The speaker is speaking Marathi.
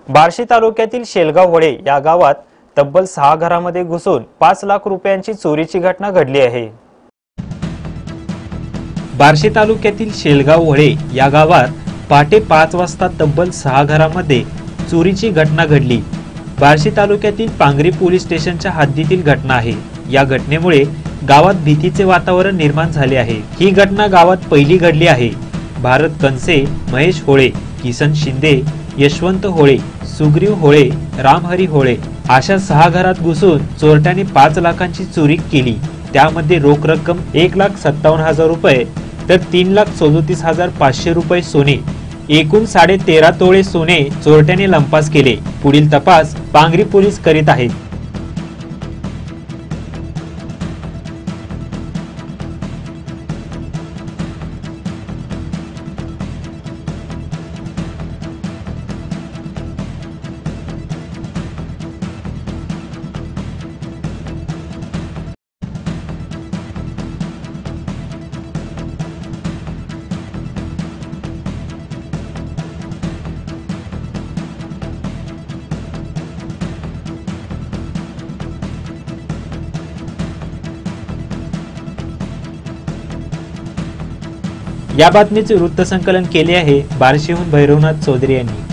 बार्शी तालुक्यातील शेलगाव होळे या गावात तब्बल 6 घरांमध्ये घुसून 5 लाख रुपयांची चोरीची घटना घडली आहे। बार्शी तालुक्यातील शेलगाव होळे या गावात पहाटे 5 वाजता तब्बल 6 घरांमध्ये चोरीची घटना घडली। बार्शी तालुक्यातील पांगरी पोलीस स्टेशनच्या हद्दीतील घटना आहे। या घटनेमुळे गावात भीतीचे वातावरण निर्माण झाले आहे। ही घटना गावात पहिली घडली आहे। भारत कंसे, महेश होळे, किसन शिंदे, यशवंत होळे, सुग्रीव होळे, रामहरी होळे अशा 6 घरात घुसून चोरट्याने 5 लाखांची चोरी केली। त्यामध्ये रोख रक्कम 1,57,000 रुपये तर 3,37,500 रुपये सोने, एकूण 13.5 तोळे सोने चोरट्याने लंपास केले। पुढील तपास पांगरी पोलीस करीत आहेत। या बातमीचे वृत्तसंकलन केले आहे बार्शीहून भैरवनाथ चौधरी यांनी।